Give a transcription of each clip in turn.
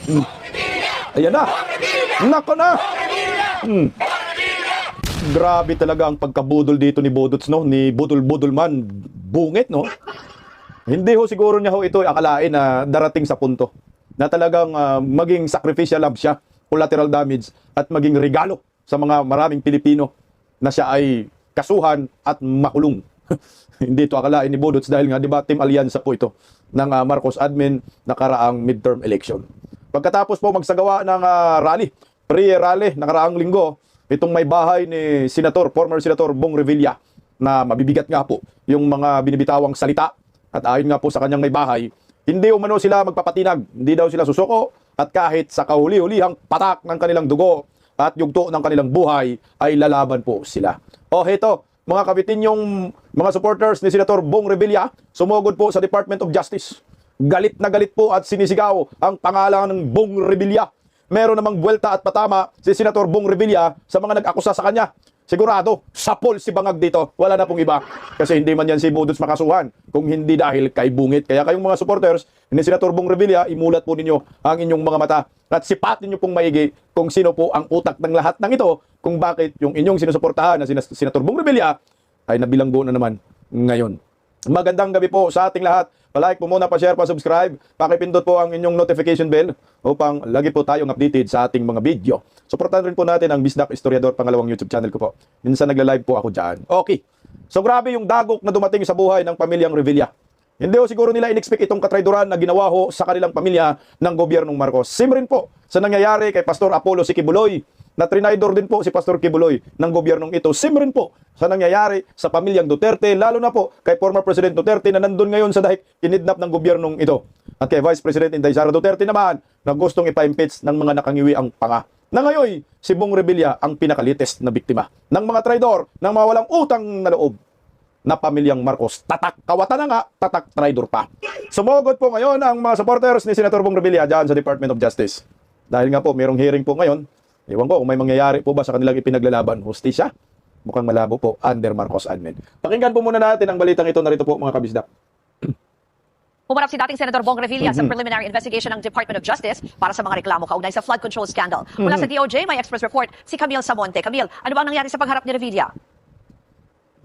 Hmm. Ayan na. Nako na. Hmm. Grabe talaga ang pagkabudol dito ni Bodots, no? Ni Budol-Budol man. Bungit, no? Hindi ho siguro niya ho ito akalain na darating sa punto na talagang maging sacrificial love siya, collateral damage, at maging regalo sa mga maraming Pilipino na siya ay kasuhan at makulong. Hindi ito akalain ni Bodots dahil nga, di ba, team alyansa po ito ng Marcos admin nakaraang midterm election. Pagkatapos po magsagawa ng rally, pre-rally nakaraang linggo, itong may bahay ni former Senator Bong Revilla na mabibigat nga po yung mga binibitawang salita at ayon nga po sa kanyang may bahay, hindi umano sila magpapatinag, hindi daw sila susuko at kahit sa kahuli-hulihang patak ng kanilang dugo at yugto ng kanilang buhay ay lalaban po sila. O heto, mga kabitin yung mga supporters ni Senator Bong Revilla, sumugod po sa Department of Justice. Galit na galit po at sinisigaw ang pangalan ng Bong Revilla. Meron namang buwelta at patama si Senator Bong Revilla sa mga nag-akusa sa kanya. Sigurado, sapol si bangag dito. Wala na pong iba. Kasi hindi man yan si Bodots makasuhan kung hindi dahil kay Bungit. Kaya kayong mga supporters ni Senator Bong Revilla, imulat po ninyo ang inyong mga mata at sipatin nyo pong maigi kung sino po ang utak ng lahat ng ito, kung bakit yung inyong sinusuportahan na Senator Bong Revilla ay nabilanggo na naman ngayon. Magandang gabi po sa ating lahat. Pa-like po muna, pa-share, pa-subscribe. Pakipindot po ang inyong notification bell upang lagi po tayong updated sa ating mga video. Suportahan rin po natin ang Bisdak Historiador, pangalawang YouTube channel ko po. Minsan nagla-live po ako dyan. Okay. So grabe yung dagok na dumating sa buhay ng pamilyang Revilla. Hindi ho siguro nila in-expect itong katrayduran na ginawa ho sa kanilang pamilya ng gobyernong Marcos. Same rin po sa nangyayari kay Pastor Apollo Sikibuloy, na trinaydor din po si Pastor Kibuloy ng gobyernong ito. Same rin po sa nangyayari sa pamilyang Duterte, lalo na po kay former President Duterte na nandun ngayon sa dahik kinidnap ng gobyernong ito. At kay Vice President Inday Sara Duterte naman na gustong ipa-impeach ng mga nakangiwi ang panga. Na ngayon, si Bong Revilla ang pinakalitest na biktima ng mga traydor ng mga walang utang na loob na pamilyang Marcos. Tatak kawatan na nga, tatak traydor pa. Sumugod po ngayon ang mga supporters ni Senator Bong Revilla dyan sa Department of Justice. Dahil nga po, mayroong hearing po ngayon. Ewan ko kung may mangyayari po ba sa kanilang ipinaglalaban. Hustisya? Mukhang malabo po under Marcos admin. Pakinggan po muna natin ang balitang ito. Narito po mga kabisdak. Pumarap si dating Senator Bong Revilla sa preliminary investigation ng Department of Justice para sa mga reklamo kaugnay sa flood control scandal. Mula sa DOJ, may express report si Camille Samonte. Camille, ano ba ang nangyari sa pagharap ni Revilla?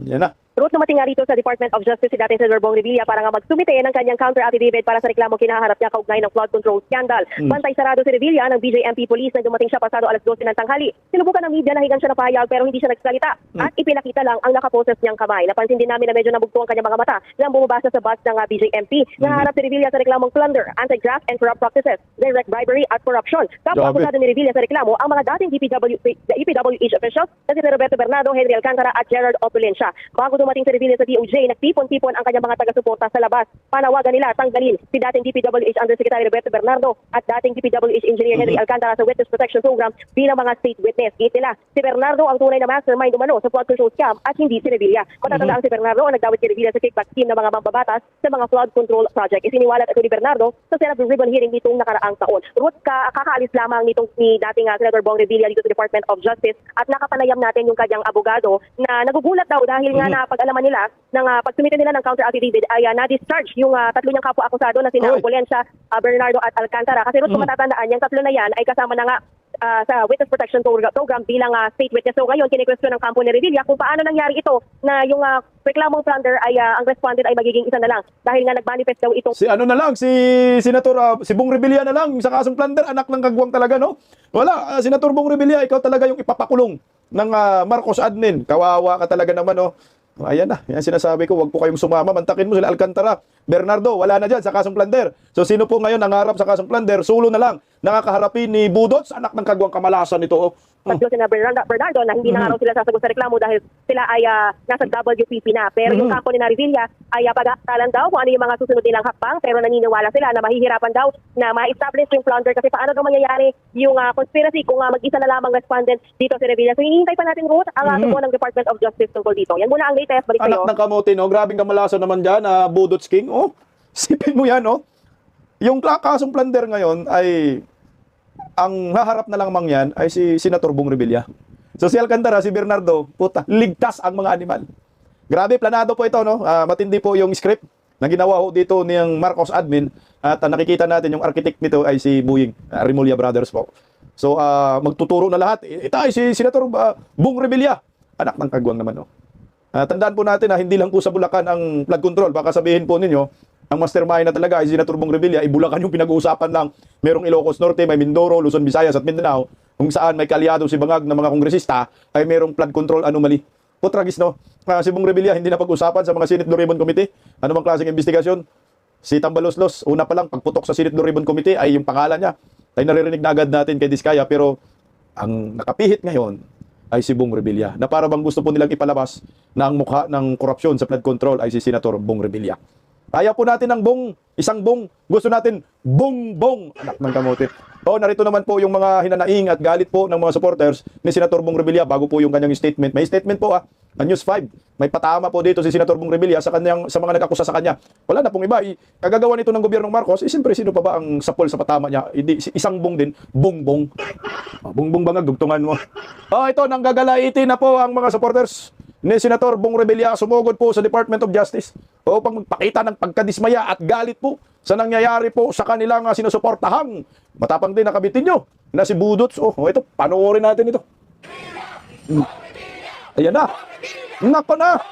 Yan na. Ruth, dumating nga rito sa Department of Justice si dating Senator Bong Revilla para nga magsumite ng kanyang counter affidavit para sa reklamo kinaharap niya kaugnay ng flood control scandal. Bantay sarado si Revilla ng BJMP Police na dumating siya pasado alas 12 ng tanghali. Sinubukan ng media na higan siya ng pahayag pero hindi siya nagsalita at ipinakita lang ang nakaposes niyang kamay. Napansin din namin na medyo nabugto ang kanyang mga mata nang bumabasa sa bus ng BJMP. Naharap si Revilla sa reklamong plunder, anti-graft and corrupt practices, direct bribery at corruption. Kapwa akusado ni Revilla sa reklamo ang mga dating DPWH officials na si Roberto Bernardo, Henry Alcantara at Gerard Opulencia. Bago dumating si Revilla sa DOJ, nagtipon-tipon ang kanyang mga taga-suporta sa labas. Panawagan nila tanggalin si dating DPWH Undersecretary Roberto Bernardo at dating DPWH Engineer Henry Alcantara sa Witness Protection Program bilang mga state witness. Git nila, si Bernardo ang tunay na mastermind umano sa flood control scam at hindi si Revilla. Matatandaan si Bernardo ang nagdawit kay Revilla sa kickback scheme ng mga mambabatas sa mga flood control project. Isiniwalat ito ni Bernardo sa Senate Ribbon hearing nitong nakaraang taon. Ruth, kakaalis lamang nitong ni dating Senator Bong Revilla dito sa Department of Justice at nakapanayam natin yung kanyang abogado na nagugulat daw dahil nga napag-alaman nila ng pagsumite nila ng counter affidavit ay na-discharge yung tatlo niyang kapwa-akusado na sina Opulencia, Bernardo at Alcantara. Kasi Ruth, kung matatandaan, yung tatlo na yan ay kasama na nga sa Witness Protection Program bilang state witness. So ngayon, kine-question ng kampo ni Revilla kung paano nangyari ito na yung reklamong plunder ay ang respondent ay magiging isa na lang dahil nga nag-manifest daw itong... Si ano na lang, si Senator, si Bong Revilla na lang, sa kasong plunder, anak ng kagwang talaga, no? Wala, Senator Bong Revilla, ikaw talaga yung ipapakulong ng Marcos admin. Kawawa ka talaga naman, no? Ayan na, yan sinasabi ko, wag po kayong sumama, mantakin mo sila Alcantara. Bernardo, wala na dyan sa kasong plunder. So sino po ngayon nangarap sa kasong plunder? Sulo na lang, nakakaharapin ni Budots, anak ng kagwang kamalasan nito. Tatlo sina Bernardo na hindi na raw sila sasagot sa reklamo dahil sila ay nasa WPP na. Pero yung kampo ni Revilla ay pag-aakalan daw kung ano yung mga susunod nilang hakbang pero naniniwala sila na mahihirapan daw na ma-establish yung plunder kasi paano daw mangyayari yung conspiracy kung mag-isa na lamang respondent dito si Revilla. So hinihintay pa natin, Ruth, ang tubo ng Department of Justice tungkol dito. Yan muna ang latest. Balik Anak kayo. ng kamote, no? Grabing kamalasan naman dyan, Budots King. Oh, sipin mo yan, no? Yung kasong plunder ngayon ay... ang haharap na lang mangyan ay si Senator Bong Revilla. So si Alcantara, si Bernardo, puta, ligtas ang mga animal. Grabe, planado po ito, no? Matindi po yung script. na ginawa ho dito niyang Marcos admin at nakikita natin yung architect nito ay si Buying, Remulla Brothers po. So magtuturo na lahat. Ito ay si Senator Bong Revilla. Anak ng kagwang naman, no. Tandaan po natin na hindi lang po sa Bulacan ang flood control. Baka sabihin po ninyo, ang mastermind na talaga ay si Senator Bong Revilla, ay Bulacan yung pinag-uusapan lang. Merong Ilocos Norte, may Mindoro, Luzon, Visayas at Mindanao, kung saan may kalyado si Bangag ng mga kongresista, ay merong flood control anomaly. Putragis, no? Si Bong Revilla hindi na pag-usapan sa mga Senate Blue Ribbon Committee. Ano bang klaseng investigasyon? Si Tambaloslos, una pa lang, pagputok sa Senate Blue Ribbon Committee ay yung pangalan niya. Ay naririnig na agad natin kay Diskaya, pero ang nakapihit ngayon ay si Bong Revilla, na para bang gusto po nilang ipalabas na ang mukha ng korupsyon sa flood control ay si Senator Bong Revilla. Ayaw po natin ng bong, isang bong. Gusto natin bong-bong, anak ng kamote. Narito naman po yung mga hinanaing at galit po ng mga supporters ni Senator Bong Revilla bago po yung kanyang statement. May statement po News 5. May patama po dito si Senator Bong Revilla sa mga nag-akusa sa kanya. Wala na pong iba. Kagagawa nito ng gobyernong Marcos, siyempre sino pa ba ang sapol sa patama niya? Hindi, isang bong din, bong-bong. Bong-bong bangag, dugtungan mo. Ito, nanggagalaiti na po ang mga supporters ni Senator Bong Revilla, sumugod po sa Department of Justice upang magpakita ng pagkadismaya at galit po sa nangyayari po sa kanilang sinusuportahang matapang din na kabitinyo na si Budots. Ito, panoorin natin ito. Ayan na. Nako na.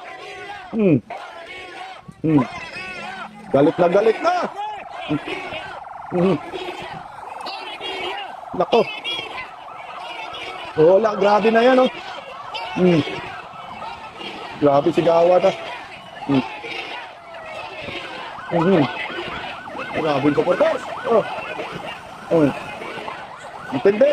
Galit na galit na. Nako. Wala, grabe na yan, Grabe sigawan na. Grabe yung supporters. Intindi.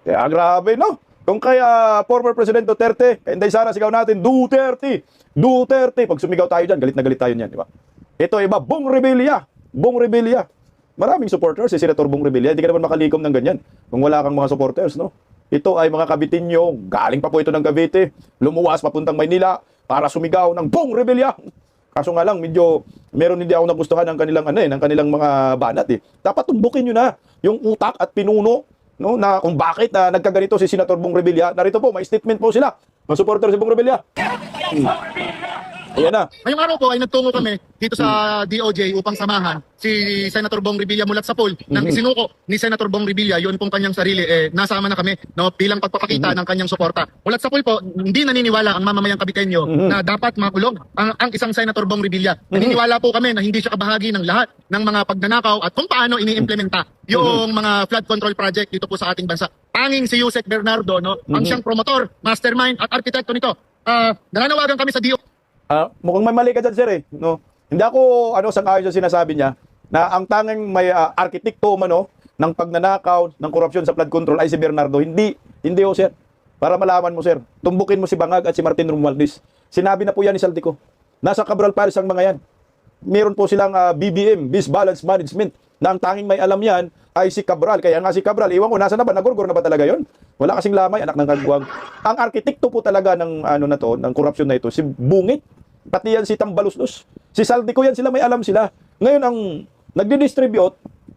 Kaya grabe, no? Kung kaya former President Duterte, kaya Inday Sara sigaw natin, Duterte. Duterte. Pag sumigaw tayo dyan, galit na galit tayo niyan, di ba? Ito iba, Bong Revilla. Bong Revilla. Maraming supporters si Senator Bong Revilla. Hindi ka naman makalikom ng ganyan kung wala kang mga supporters, no? Ito ay mga Kabitinyo. Galing pa po ito ng Cavite. Lumuwas papuntang Maynila para sumigaw ng Bong Revilla. Kaso nga lang, medyo meron hindi ako nagustuhan ng kanilang ng kanilang mga banat Dapat tumbukin nyo na yung utak at pinuno, no, na kung bakit nagkaganito si Senator Bong Revilla. Narito po, may statement po sila. Mga supporter si Bong Revilla. Ayan na. Ngayong araw po ay nagtungo kami dito sa DOJ upang samahan si Senator Bong Revilla mulat sa pool ng isinuko ni Senator Bong Revilla. Yun pong kanyang sarili, nasama na kami, no, bilang pagpapakita ng kanyang suporta. Mulat sa pool po, hindi naniniwala ang mamamayang Kabitenyo na dapat makulong ang isang Senator Bong Revilla. Naniniwala po kami na hindi siya kabahagi ng lahat ng mga pagnanakaw at kung paano iniimplementa yung mga flood control project dito po sa ating bansa. Tanging si Yusek Bernardo, no, ang siyang promotor, mastermind at arkitekto nito. Nananawagan kami sa DOJ. Mukhang may mali ka dyan, sir, no? Hindi ako, sang-ayon sa sinasabi niya, na ang tanging may arkitekto ng pagnanakaw, ng korupsyon sa flood control ay si Bernardo. Hindi ho, sir. Para malaman mo, sir. Tumbukin mo si Bangag at si Martin Romualdez. Sinabi na po yan ni Saldico. Nasa Cabral Paris ang mga yan. Meron po silang BBM, Business Balance Management, na ang tanging may alam yan ay si Cabral. Kaya nga si Cabral, iwan ko, nasa na ba? Nagurgur na ba talaga yon? Wala kasing lamay, anak ng kagwang. Ang arkitekto po talaga ng ng korupsyon na ito, si Bungit, pati yan si Tambaloslos, si Saldico yan, sila may alam sila. Ngayon ang nagdi-distribute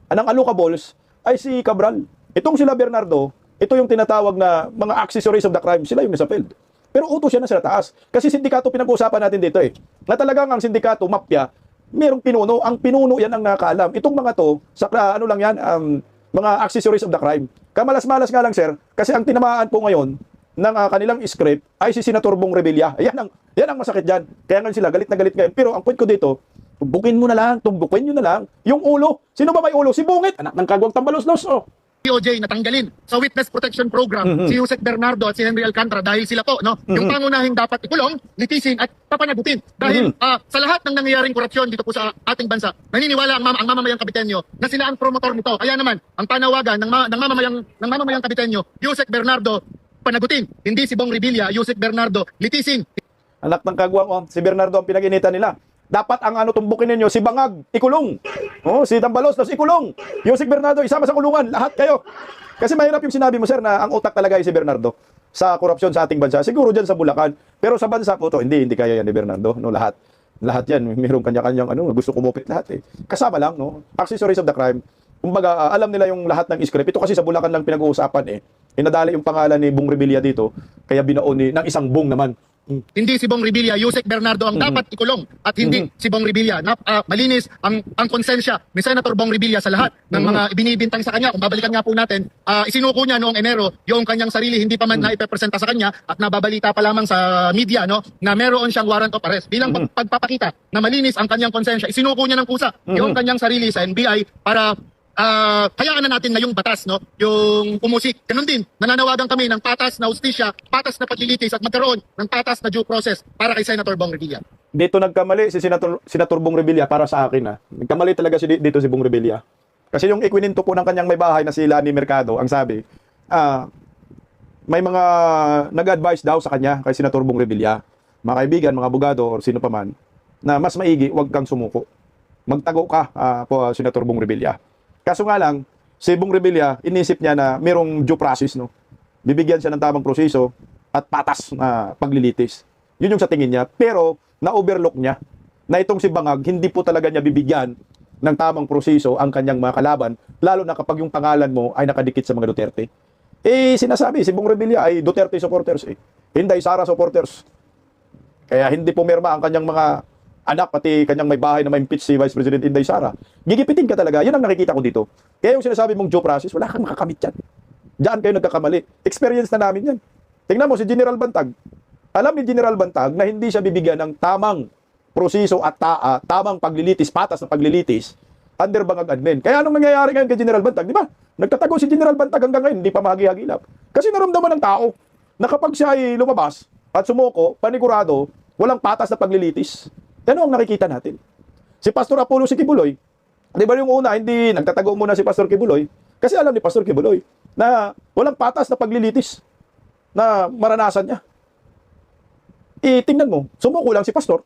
ng allocables ay si Cabral. Itong sila Bernardo, ito yung tinatawag na mga accessories of the crime, sila yung nasa field. Pero utos yan na sa taas. Kasi sindikato pinag-uusapan natin dito na talagang ang sindikato, mafia, merong pinuno. Ang pinuno yan ang nakakaalam. Itong mga to, sa lang yan, mga accessories of the crime. Kamalas-malas nga lang, sir, kasi ang tinamaan po ngayon ng kanilang script ay si Senator Bong Revilla. Yan ang masakit dyan. Kaya nga sila, galit na galit ngayon. Pero ang point ko dito, tumbukin mo na lang, tumbukin nyo na lang yung ulo. Sino ba may ulo? Si Bungit, anak ng kagwang Tambaloslos. DOJ natanggalin sa Witness Protection Program si Yusek Bernardo at si Henry Alcantara dahil sila po, no, yung pangunahing dapat ikulong, litisin at papanagutin. Dahil sa lahat ng nangyayaring korupsyon dito po sa ating bansa, naniniwala ang mamamayang Kabitenyo na sila ang promotor nito. Kaya naman, ang panawagan ng mamamayang Kabitenyo, Yusek Bernardo, panagutin. Hindi si Bong Revilla, Yusek Bernardo, litisin. Anak ng kagwang, si Bernardo ang pinag-initan nila. Dapat ang tumbukin ninyo, si Bangag, ikulong. Si Tambaloslos, ikulong. Yusek Bernardo, isama sa kulungan. Lahat kayo. Kasi mahirap yung sinabi mo, sir, na ang utak talaga ay si Bernardo sa korupsyon sa ating bansa. Siguro dyan sa Bulacan. Pero sa bansa po to, hindi kaya yan ni Bernardo. No, lahat yan, mayroong kanya-kanyang gusto kumupit lahat. Kasama lang, no? Accessories of the crime. Kumbaga, alam nila yung lahat ng script. Ito kasi sa Bulacan lang pinag-uusapan eh. Inadali yung pangalan ni Bong Revilla dito, kaya binaon ng isang Bong naman. Hindi si Bong Revilla, Yusek Bernardo ang dapat ikulong at hindi si Bong Revilla. Malinis ang konsensya ni Senator Bong Revilla sa lahat ng mga ibinibintang sa kanya. Kung babalikan nga po natin, isinuko niya noong Enero yung kanyang sarili, hindi pa man naipepresenta sa kanya at nababalita pa lamang sa media no na meron siyang warrant of arrest. Bilang pagpapakita na malinis ang kanyang konsensya, isinuko niya ng kusa yung kanyang sarili sa NBI para hayaan na natin na yung batas, no? Yung umusik. Ganun din, nananawagan kami ng patas na hustisya, patas na paglilitis at magkaroon ng patas na due process para kay Senator Bong Revilla. Dito nagkamali si Senator Bong Revilla para sa akin. Nagkamali talaga dito si Bong Revilla. Kasi yung ikwininto po ng kanyang may bahay na si Lani Mercado, ang sabi, may mga nag-advise daw sa kanya kay Senator Bong Revilla, mga kaibigan, mga abogado, or sino pa man, na mas maigi, huwag kang sumuko. Magtago ka po, Senator Bong Revilla. Kaso nga lang, si Bong Revilla, inisip niya na mayroong due process, no? Bibigyan siya ng tamang proseso at patas na paglilitis. Yun yung sa tingin niya. Pero, na-overlook niya na itong si Bangag, hindi po talaga niya bibigyan ng tamang proseso ang kanyang mga kalaban, lalo na kapag yung pangalan mo ay nakadikit sa mga Duterte. Sinasabi, si Bong Revilla ay Duterte supporters, Inday Sara supporters. Kaya hindi pumirma ang kanyang mga anak, pati kanyang may bahay na ma-impeach si Vice President Inday Sara. Gigipitin ka talaga. Yan ang nakikita ko dito. Kaya yung sinasabi mong due process, wala kang makakamit yan. Diyan kayo nagkakamali. Experience na namin yan. Tingnan mo si General Bantag. Alam ni General Bantag na hindi siya bibigyan ng tamang proseso at tamang paglilitis, patas na paglilitis under Bangag admin. Kaya anong nangyayari ngayon kay General Bantag? Di ba? Nagtatago si General Bantag hanggang ngayon, hindi pa mahagi-hagilap. Kasi naramdaman ng tao na kapag siya ay lumabas at sumuko, panigurado, walang patas na paglilitis. Ano ang nakikita natin? Si Pastor Apollo Kibuloy, di ba yung una, hindi nagtatago muna si Pastor Kibuloy? Kasi alam ni Pastor Kibuloy na walang patas na paglilitis na maranasan niya. Tingnan mo, sumuko lang si Pastor.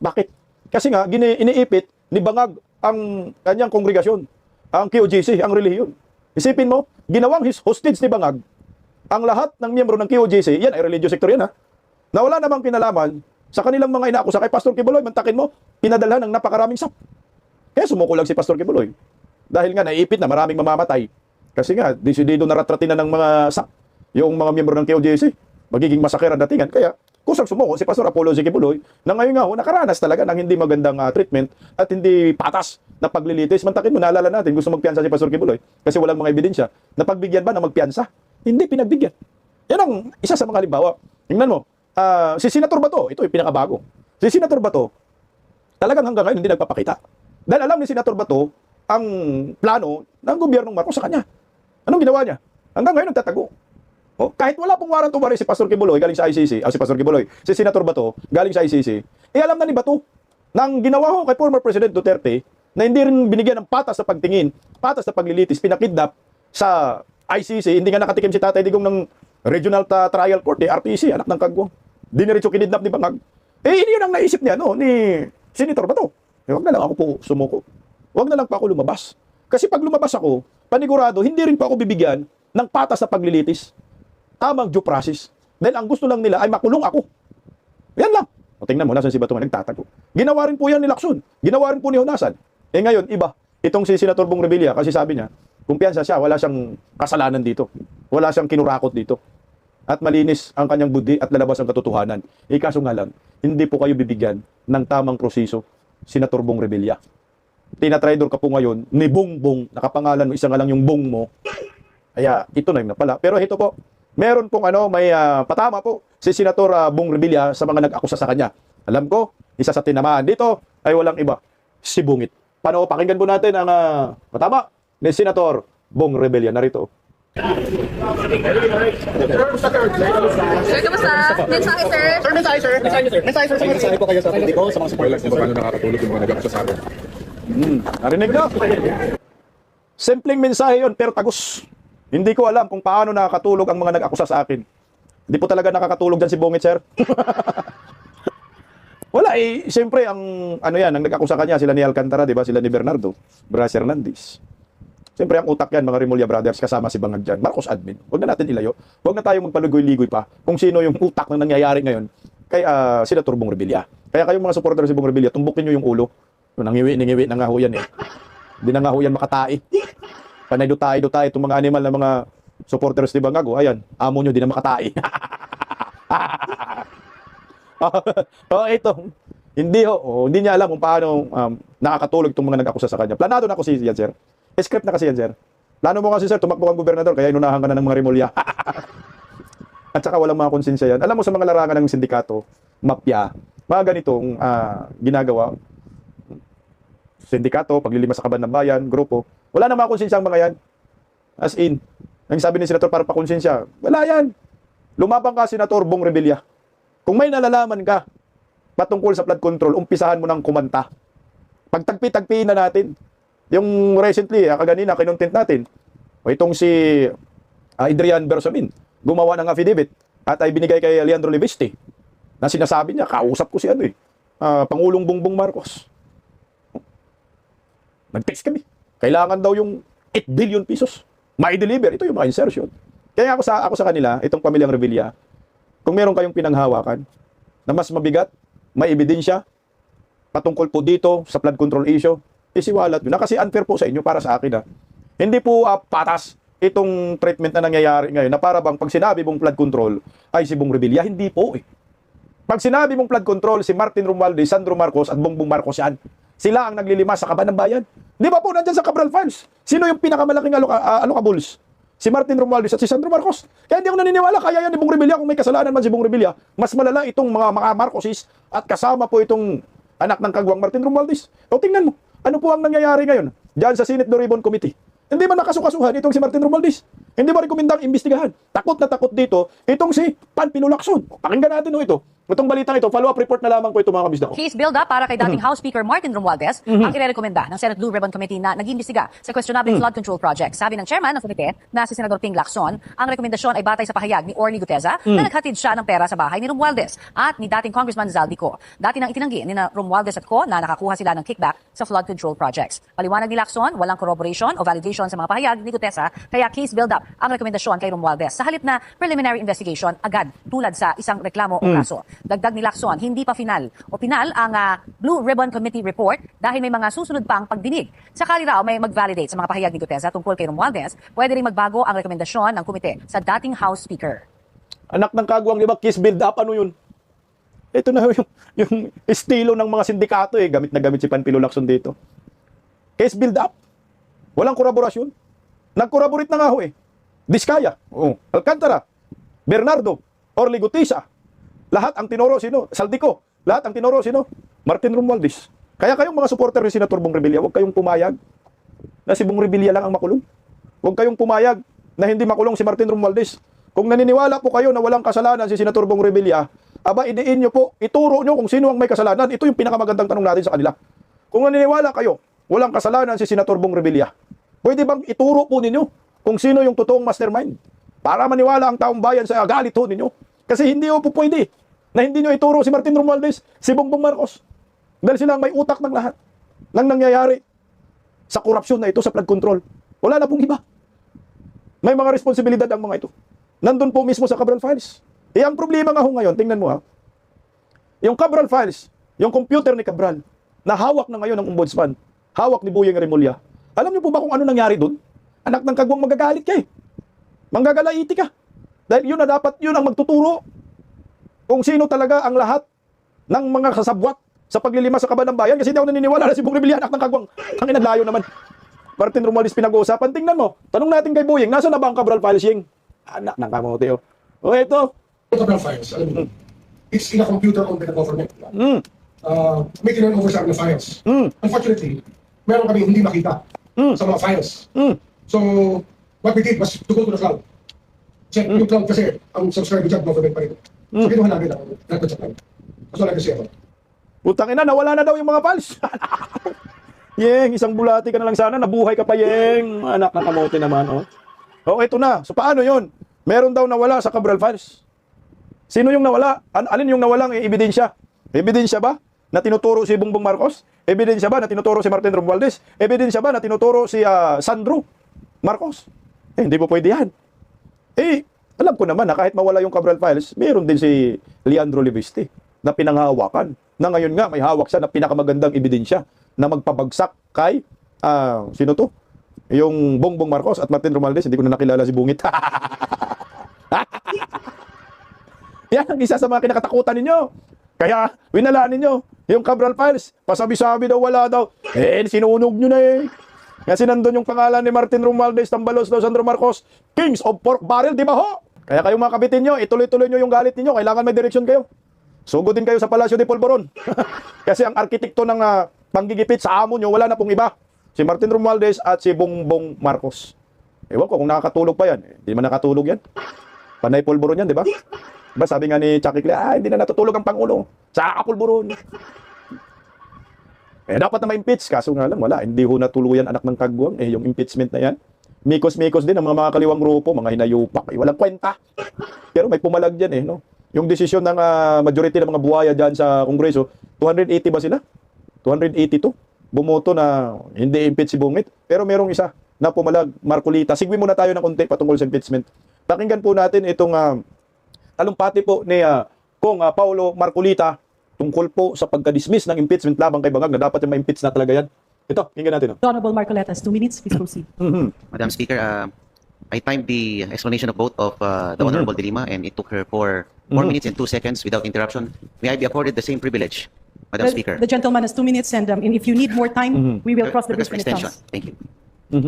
Bakit? Kasi nga, iniipit ni Bangag ang kanyang kongregasyon, ang QGC, ang relihiyon. Isipin mo, ginawang hostage ni Bangag ang lahat ng miyembro ng QGC, yan ay religious sector yan na wala namang kinalaman sa kanilang mga inaakusa kay Pastor Kibuloy, mantakin mo, pinadalhan ng napakaraming sap. Kaya sumuko lang si Pastor Kibuloy. Dahil nga naiipit na maraming mamamatay. Kasi nga, desidido na ratratin na ng mga sap, yung mga miyembro ng QJC. Magiging masaker ang datingan. Kaya, kusang sumuko si Pastor Apollo Kibuloy na ngayon nga, nakaranas talaga ng hindi magandang treatment at hindi patas na paglilitis. Mantakin mo, naalala natin, gusto magpiansa si Pastor Kibuloy kasi walang mga ebidensya. Napagbigyan ba na magpiansa? Hindi pinagbigyan. Yan ang isa sa mga halimbawa. Tingnan mo, si Senator Bato, ito yung pinakabago. Si Senator Bato, talagang hanggang ngayon hindi nagpapakita. Dahil alam ni Senator Bato ang plano ng gobyernong Marcos sa kanya. Anong ginawa niya? Hanggang ngayon nagtatago. Kahit wala pong warrant of arrest si Pastor Kibuloy galing sa ICC, si Pastor Kibuloy, si Senator Bato galing sa ICC, alam na ni Bato nang ginawa ko kay former President Duterte na hindi rin binigyan ng patas na pagtingin, patas na paglilitis, pinakidnap sa ICC, hindi nga nakatikim si Tatay Digong ng Regional Trial Court, RTC, anak ng kagwang. Diniretso kinidnap ni Bangag. Yun ang naisip niya, ni Senator Bato. Huwag na lang ako po sumuko. Huwag na lang pa ako lumabas. Kasi pag lumabas ako, panigurado, hindi rin pa ako bibigyan ng patas na paglilitis. Tamang due process. Dahil ang gusto lang nila ay makulong ako. Yan lang. Tingnan mo, nasan si Bato nagtatago. Ginawa rin po yan ni Lacson. Ginawa rin po ni Honasan. Ngayon, iba. Itong si Senator Bong Revilla, kasi sabi niya, kumpiyansa siya, wala siyang kasalanan dito. Wala siyang kinurakot dito. At malinis ang kanyang budi at lalabas ang katotohanan. Kaso nga lang, hindi po kayo bibigyan ng tamang proseso, Senator Bong Revilla. Tinatraidor ka po ngayon ni Bongbong, nakapangalan mo, isa nga lang yung Bong mo. Kaya ito na yung napala. Pero ito po, meron pong may patama po si Senator Bong Revilla sa mga nag-akusa sa kanya. Alam ko, isa sa tinamaan dito ay walang iba, si Bungit. Paano, pakinggan po natin ang patama ni Senator Bong Revilla. Narito. Sir, kamusta? Mensahe, sir. Sir, mensahe, sir. Mensahe po kayo sa publiko, sa mga supporters niyo, paano nakakatulog yung mga nag-aakusa sa atin? Narinig na? Simpleng mensahe yon pero tagus. Hindi ko alam kung paano nakakatulog ang mga nag-akusa sa akin. Hindi po talaga nakakatulog dyan si Bongit, sir. Wala siyempre ang ang nag-akusa kanya, sila ni Alcantara, di ba? Sila ni Bernardo, Bras Hernandez. Siyempre ang utak yan, mga Remulla Brothers, kasama si Bangag dyan. Marcos admin. Huwag na natin ilayo. Huwag na tayo magpalugoy-ligoy pa kung sino yung utak na nangyayari ngayon kay Senator Bong Revilla. Kaya kayong mga supporter si Bong Revilla, tumbukin nyo yung ulo. Nangiwi, nangahuyan Hindi nangahuyan makatai. Panay dutay itong mga animal na mga supporters ni Bangago. Ayan, amo nyo, di na makatay. Ito. Hindi niya alam kung paano nakakatulog itong mga nag-akusa sa kanya. Planado na kasi yan, sir. Script na kasi yan, sir. Plano mo kasi, sir, tumakbo kang gobernador, kaya inunahan ka na ng mga rimulya. At saka walang mga konsensya yan. Alam mo, sa mga larangan ng sindikato, mafia, mga ganitong ginagawa. Sindikato, paglilima sa kaban ng bayan, grupo. Wala na mga konsensya ang mga yan. As in, ang sabi ni Senator para pakonsensya, wala yan. Lumabang ka, Senator Bong Revilla. Kung may nalalaman ka patungkol sa flood control, umpisahan mo ng kumanta. Pagtagpi-tagpiin na natin. Yung recently, kaganina, kinontent natin, o itong si Adrian Bersamin, gumawa ng affidavit at ay binigay kay Leandro Libiste na sinasabi niya, kausap ko si Pangulong Bongbong Marcos. Nag-text kami. Kailangan daw yung 8 billion pesos. Mai-deliver. Ito yung mga insertion. Kaya ako sa kanila, itong pamilyang Revilla, kung meron kayong pinanghawakan na mas mabigat, may ebidensya patungkol po dito sa flood control issue, isiwalat nyo na kasi unfair po sa inyo para sa akin. Hindi po patas itong treatment na nangyayari ngayon na para bang pag sinabi mong flood control ay si Bong Revilla. Hindi po eh. Pag sinabi mong flood control, si Martin Romualdez, Sandro Marcos at Bongbong Marcos yan. Sila ang naglilimas sa kaban ng bayan. Di ba po nandyan sa Cabral Files? Sino yung pinakamalaking alokabuls? Si Martin Romualdez at si Sandro Marcos. Kaya hindi ako naniniwala, kaya yan ni Bong Revilla kung may kasalanan man si Bong Revilla. Mas malala itong mga Marcosis at kasama po itong anak ng kagwang Martin Romualdez. O tingnan mo, ano po ang nangyayari ngayon diyan sa Senate Blue Ribbon Committee? Hindi man nakasukasuhan itong si Martin Romualdez. Hindi mo rekomendang imbestigahan. Takot na takot dito itong si Panfilo Lacson. Pakinggan natin ito. Itong balitang ito, follow-up report na lamang po ito mga kamisda ko. Case build-up para kay dating House Speaker Martin Romualdez ang irerekomenda ng Senate Blue Ribbon Committee na nag-imbestiga sa questionable flood control project. Sabi ng chairman ng komite na si Senador Ping Lacson, ang rekomendasyon ay batay sa pahayag ni Orly Guteza na naghatid siya ng pera sa bahay ni Romualdez at ni dating Congressman Zaldico. Dati nang itinanggi ni na Romualdez at Co na nakakuha sila ng kickback sa flood control projects. Paliwanag ni Lacson, walang corroboration o validation sa mga pahayag ni Guteza, kaya case build-up ang rekomendasyon kay Romualdez. Sa halip na preliminary investigation agad tulad sa isang reklamo o kaso. Dagdag ni Lacson, hindi pa final ang Blue Ribbon Committee report dahil may mga susunod pang pagdinig. Sakali raw may mag-validate sa mga pahayag ni Guteza tungkol kay Romualdez, pwede rin magbago ang rekomendasyon ng komite sa dating House Speaker. Anak ng kagwang, di ba? Kiss build up, ano yun? Ito na yung estilo ng mga sindikato eh. Gamit na gamit si Panfilo Lacson dito. Case build up. Walang koraborasyon. Nag-corroborate na nga ho eh. Diskaya, Alcantara, Bernardo, Orly Guteza. Lahat ang tinuro sino? Saldico. Lahat ang tinuro sino? Martin Romualdez. Kaya kayong mga supporter ni Senator Bong Revilla, huwag kayong pumayag na si Bong Revilla lang ang makulong. Huwag kayong pumayag na hindi makulong si Martin Romualdez. Kung naniniwala po kayo na walang kasalanan si Senator Bong Revilla, aba idiin nyo po, ituro nyo kung sino ang may kasalanan. Ito yung pinakamagandang tanong natin sa kanila. Kung naniniwala kayo, walang kasalanan si Senator Bong Revilla, pwede bang ituro po ninyo kung sino yung totoong mastermind? Para maniwala ang taong bayan sa galit ho ninyo. Kasi hindi po pwede na hindi nyo ituro si Martin Romualdez, si Bongbong Marcos. Dahil sila ang may utak ng lahat ng nangyayari sa korupsyon na ito sa flood control. Wala na pong iba. May mga responsibilidad ang mga ito. Nandun po mismo sa Cabral Files. Ang problema nga ho ngayon, tingnan mo yung Cabral Files, yung computer ni Cabral, na hawak na ngayon ng ombudsman, hawak ni Boyeng Remulla. Alam niyo po ba kung ano nangyari doon? Anak ng kagwang, magagalit ka eh. Manggagalaiti ka. Dahil yun na dapat yun ang magtuturo kung sino talaga ang lahat ng mga kasabwat sa paglilima sa kaban ng bayan. Kasi hindi ako naniniwala na si Bong Revilla, anak ng kagwang. Ang inaglayo naman. Martin Romualdez pinag-uusapan. Tingnan mo. Tanong natin kay Boyeng, nasa na ba ang Cabral Files, Yeng? Anak ng kamote, oh. O ito. Cabral Files, alam mo, it's in a computer owned by the government. May turn over sa akin na files. Unfortunately, meron kami hindi makita sa mga files. So, what we did was to go to the cloud. Check yung cloud kasi ang subscriber job government pa rin. So, kinuha namin ang records sa cloud. That's all I can say about it. Putang ina, nawala na daw yung mga files. Yeng, isang bulati ka na lang sana. Nabuhay ka pa, Yeng. Anak ng kamote naman, oh. O, ito na. So, paano yon? Meron daw nawala sa Cabral Files. Sino yung nawala? Alin yung nawalang ebidensya? Ebidensya ba na tinuturo si Bongbong Marcos? Ebidensya ba na tinuturo si Martin Romualdez? Ebidensya ba na tinuturo si Sandro Marcos? Hindi po pwede yan. Alam ko naman na kahit mawala yung Cabral Files, meron din si Leandro Libiste na pinanghahawakan. Na ngayon nga may hawak siya na pinakamagandang ebidensya na magpabagsak kay sino to? yung Bongbong Marcos at Martin Romualdez, hindi ko na nakilala si Bungit. Yan ang isa sa mga kinakatakutan ninyo. Kaya, winalaan ninyo. Yung Cabral Files, pasabi-sabi daw, wala daw. Sinunog nyo na eh. Kasi nandun yung pangalan ni Martin Romualdez, Tambalos daw, Sandro Marcos, Kings of Pork Barrel, di ba ho? Kaya kayo mga kapitin nyo, ituloy-tuloy nyo yung galit ninyo. Kailangan may direksyon kayo. Sugutin kayo sa Palacio de Polvoron. Kasi ang arkitekto ng panggigipit sa amo nyo, wala na pong iba. Si Martin Romualdez at si Bongbong Marcos. Ewan ko kung nakakatulog pa yan. Hindi man nakatulog yan. Panay Polvoron yan, di ba? Diba sabi nga ni Chucky Clea, hindi na natutulog ang Pangulo. Sa Polvoron. Dapat na ma-impeach. Kaso nga lang, wala. Hindi ho natuluyan anak ng kagwang. Yung impeachment na yan. Mikos-mikos din ang mga kaliwang grupo, mga hinayupak. Walang kwenta. Pero may pumalag dyan no? Yung desisyon ng majority ng mga buhaya dyan sa Kongreso, 280 ba sila? 282. Bumoto na hindi impeach si Bungit. Pero merong isa na pumalag, Marcolita. Sigwi muna tayo ng konti patungkol sa impeachment. Pakinggan po natin itong talumpati po ni Kong Paulo Marcolita tungkol po sa pagka-dismiss ng impeachment labang kay Bangag na dapat yung ma-impeach na talaga yan. Ito, pakinggan natin. Honorable Marcoletas, 2 minutes, please proceed. Madam Speaker, I timed the explanation of both of the Honorable De Lima, and it took her 4 minutes and 2 seconds without interruption. May I be accorded the same privilege, Madam Speaker? The gentleman has 2 minutes, and if you need more time, we will cross the bridge Request for when it extension. comes. Thank you.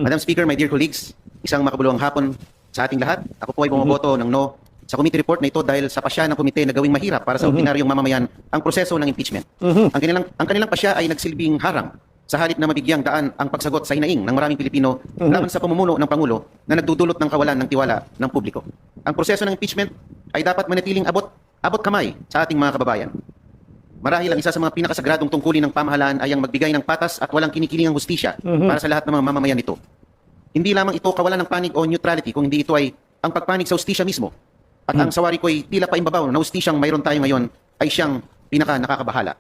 Madam Speaker, my dear colleagues, isang makabuluhang hapon sa ating lahat. Ako po ay bumoboto ng no sa committee report na ito dahil sa pasya ng komite na gawing mahirap para sa ordinaryong mamamayan ang proseso ng impeachment. Ang kanilang pasya ay nagsilbing harang sa halip na mabigyang daan ang pagsagot sa hinaing ng maraming Pilipino laban sa pamumuno ng Pangulo na nagdudulot ng kawalan ng tiwala ng publiko. Ang proseso ng impeachment ay dapat manatiling abot kamay sa ating mga kababayan. Marahil ang isa sa mga pinakasagradong tungkulin ng pamahalaan ay ang magbigay ng patas at walang kinikilingang hustisya para sa lahat ng mga mamamayan nito. Hindi lamang ito kawalan ng panig o neutrality, kung hindi ito ay ang pagpanig sa hustisya mismo. At ang sawari ko ay tila paimbabaw na hustisyang mayroon tayo ngayon ay siyang pinaka-nakakabahala.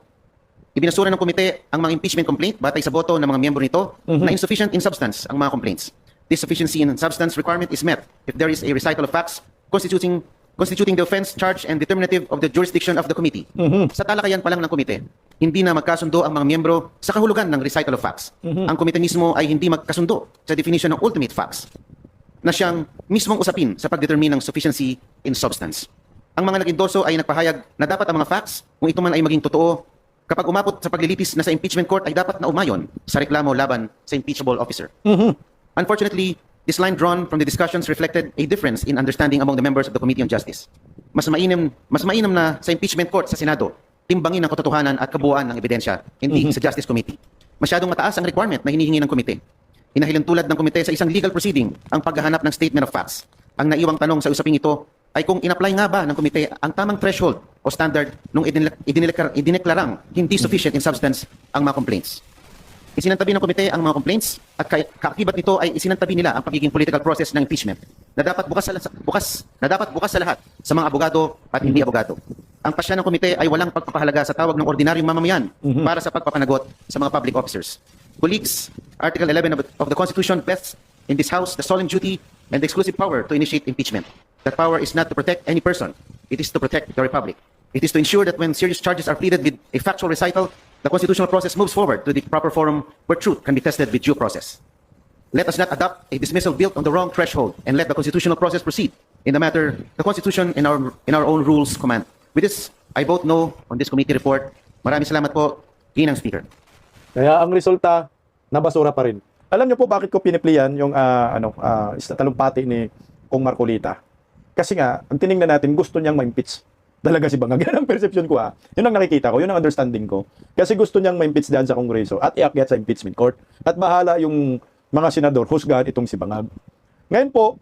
Ibinasura ng komite ang mga impeachment complaint batay sa boto ng mga miyembro nito na insufficient in substance ang mga complaints. This sufficiency in substance requirement is met if there is a recital of facts constituting the offense, charge, and determinative of the jurisdiction of the committee. Sa talakayan pa lang ng komite, hindi na magkasundo ang mga miyembro sa kahulugan ng recital of facts. Ang komite mismo ay hindi magkasundo sa definition ng ultimate facts na siyang mismong usapin sa pagdetermine ng sufficiency in substance. Ang mga nag-endorso ay nagpahayag na dapat ang mga facts, kung ito man ay maging totoo, kapag umabot sa paglilitis na sa impeachment court ay dapat na umayon sa reklamo laban sa impeachable officer. Unfortunately, this line drawn from the discussions reflected a difference in understanding among the members of the Committee on Justice. Mas mainam na sa impeachment court sa Senado, timbangin ang katotohanan at kabuuan ng ebidensya, hindi sa Justice Committee. Masyadong mataas ang requirement na hinihingi ng komite. Hinahilan tulad ng komite sa isang legal proceeding ang paghahanap ng statement of facts. Ang naiwang tanong sa usaping ito ay kung in-apply nga ba ng komite ang tamang threshold o standard nung idineklarang hindi sufficient in substance ang mga complaints. Isinantabi ng komite ang mga complaints at kaakibat nito ay isinantabi nila ang pagiging political process ng impeachment na dapat bukas sa lahat sa mga abogado at hindi abogado. Ang pasya ng komite ay walang pagpapahalaga sa tawag ng ordinaryong mamamayan para sa pagpapanagot sa mga public officers. Colleagues, Article 11 of the Constitution vests in this House the solemn duty and the exclusive power to initiate impeachment. That power is not to protect any person. It is to protect the Republic. It is to ensure that when serious charges are pleaded with a factual recital, the constitutional process moves forward to the proper forum where truth can be tested with due process. Let us not adopt a dismissal built on the wrong threshold and let the constitutional process proceed in the matter the Constitution and our own rules command. With this, I vote no on this committee report. Maraming salamat po, Ginang Speaker. Kaya ang resulta, nabasura pa rin. Alam niyo po bakit ko piniplian yung talumpati ni Kong Marcolita? Kasi nga, ang tiningnan natin, gusto niyang ma-impeach talaga si Bangag. Yan ang perception ko Yun ang nakikita ko, yun ang understanding ko. Kasi gusto niyang ma-impeach dyan sa Kongreso at iakyat sa impeachment court. At bahala yung mga senador, husgahan itong si Bangag. Ngayon po,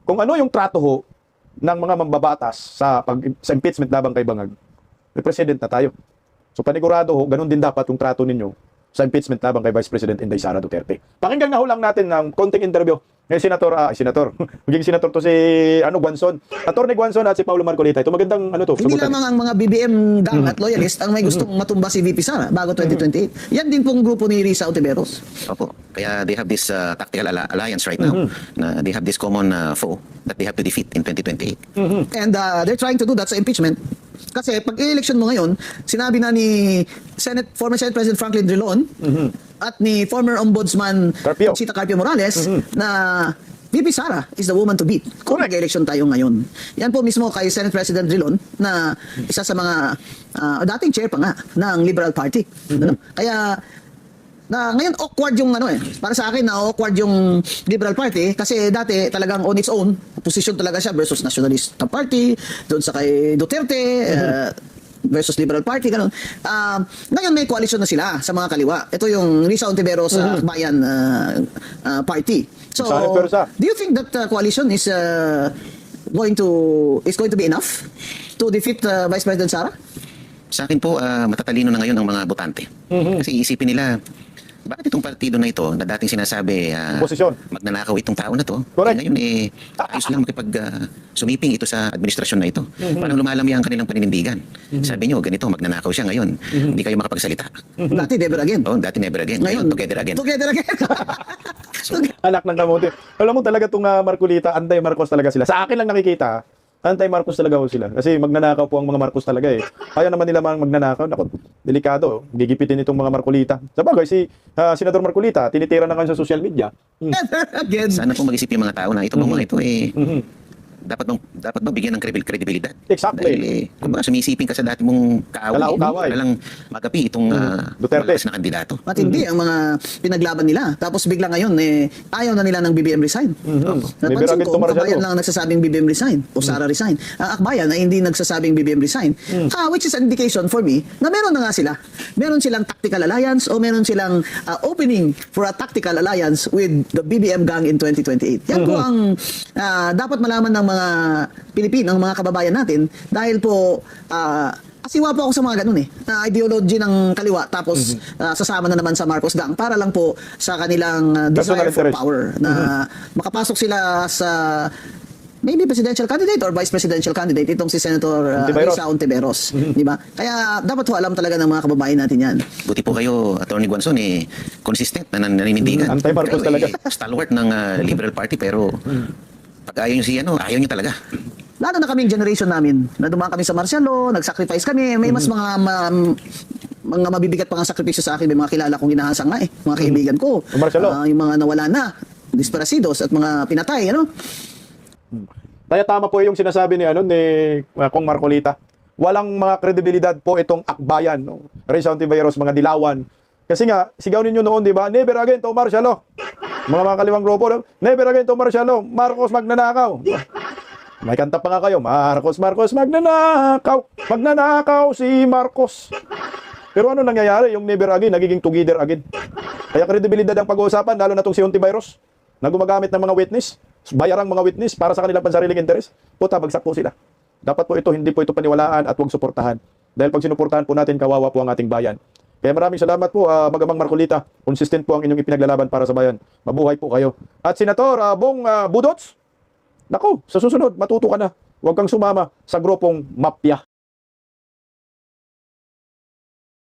kung ano yung trato ho ng mga mambabatas sa impeachment labang kay Bangag, may president na tayo. So panigurado ho, ganun din dapat yung trato ninyo sa impeachment labang kay Vice President Inday Sara Duterte. Pakinggan nga ho lang natin ng konting interview ng senator, maging senator to si Guanzon. Attorney Guanzon at si Paulo Marcolita. Ito magandang Hindi lamang ang mga BBM gang at loyalist ang may gustong matumba si VP Sara bago 2028. Yan din pong grupo ni Risa Ontiveros. Opo. Kaya they have this tactical alliance right now. They have this common foe that they have to defeat in 2028. And they're trying to do that sa impeachment. Kasi pag i-election mo ngayon, sinabi na ni former Senate President Franklin Drilon at ni former Ombudsman Carpio. Conchita Carpio Morales na VP Sara is the woman to beat. Kung nag-election tayo ngayon. Yan po mismo kay Senate President Drilon na isa sa mga dating chair pa nga ng Liberal Party. Ano? Kaya ngayon awkward yung para sa akin na awkward yung Liberal Party kasi dati talagang on its own opposition talaga siya versus Nationalist Party doon sa kay Duterte versus Liberal Party ganun. Ngayon may coalition na sila sa mga kaliwa. Ito yung Risa Ontiveros Bayan Party. So do you think that coalition is going to be enough to defeat Vice President Sara? Sa akin po, matatalino na ngayon ang mga botante. Kasi isipin nila, bakit itong partido na ito na dating sinasabi Posisyon. magnanakaw itong tao na to, Correct. ngayon ayos lang sumiping ito sa administrasyon na ito. Parang lumalami ang kanilang paninindigan. Sabi nyo, ganito, magnanakaw siya ngayon. Hindi kayo makapagsalita. Dati never again. Oh, dati never again. Ngayon, together again. Together again. Anak ng kamote. Alam mo talaga itong Marcolita, anti-Marcos talaga sila. Sa akin lang nakikita, anti-Marcos talaga ho sila. Kasi magnanakaw po ang mga Marcos talaga eh. Ayaw naman nila magnanakaw. Naku, delikado. Gigipitin itong mga Marcolita. Sa bagay, si Senador Marcolita, tinitira na kayo sa social media. Never again. Sana po mag-isip yung mga tao na ito mga ito dapat bang bigyan ng credibilidad. Exactly. Dahil kung baka sumisiping ka sa dati mong kaaway, Kalaw-kaway. para lang magapi itong Duterte. malakas na kandidato. Matindi ang mga pinaglaban nila. Tapos bigla ngayon, ayaw na nila ng BBM resign. Never Napansin again ko, tumarasado. Akbayan lang nagsasabing BBM resign o Sara resign. Akbayan na hindi nagsasabing BBM resign. Which is an indication for me na meron na nga sila. Meron silang tactical alliance o meron silang opening for a tactical alliance with the BBM gang in 2028. Yan po ang dapat malaman ng mga Pilipino, ng mga kababayan natin dahil po asiwa po ako sa mga ganun ideology ng kaliwa tapos sasama na naman sa Marcos gang para lang po sa kanilang desire Personal for interest. power na makapasok sila sa maybe presidential candidate or vice presidential candidate itong si Senator Ontiveros. Risa Ontiveros, di ba? Kaya dapat po alam talaga ng mga kababayan natin yan. Buti po kayo, Atty. Guanzon, consistent na naninindigan. Anti-Marcos Pero, talaga. Stalwart ng Liberal Party pero pag ayaw nyo ayaw nyo talaga. Lalo na kaming generation namin, na dumaan kami sa martial law, nag-sacrifice kami, may mas mga mabibigat pa nga sakripisyo sa akin, may mga kilala kong inahasang nga mga kaibigan ko. Martial law. Yung mga nawala na, disparasidos at mga pinatay, Kaya tama po yung sinasabi ni Kong Marcolita. Walang mga kredibilidad po itong akbayan, no? Risa Ontiveros, mga dilawan. Kasi nga, sigaw ninyo noon, di ba? Never again to martial law. Mga kaliwang grupo, no? Never again to martial law. Marcos magnanakaw. May kanta pa nga kayo, Marcos magnanakaw. Magnanakaw si Marcos. Pero ano nangyayari? Yung never again, nagiging together again. Kaya kredibilidad ang pag-uusapan, lalo na itong si Ontiveros, na gumagamit ng mga witness, bayarang mga witness para sa kanilang pansariling interes. Puta, bagsak po sila. Dapat po ito, hindi po ito paniwalaan at huwag suportahan. Dahil pag sinuportahan po natin, kawawa po ang ating bayan. Kaya maraming salamat po, Magamang Marcolita. Consistent po ang inyong ipinaglalaban para sa bayan. Mabuhay po kayo. At Senator Bong Budots, naku, sa susunod, matuto ka na. Huwag kang sumama sa grupong mafia.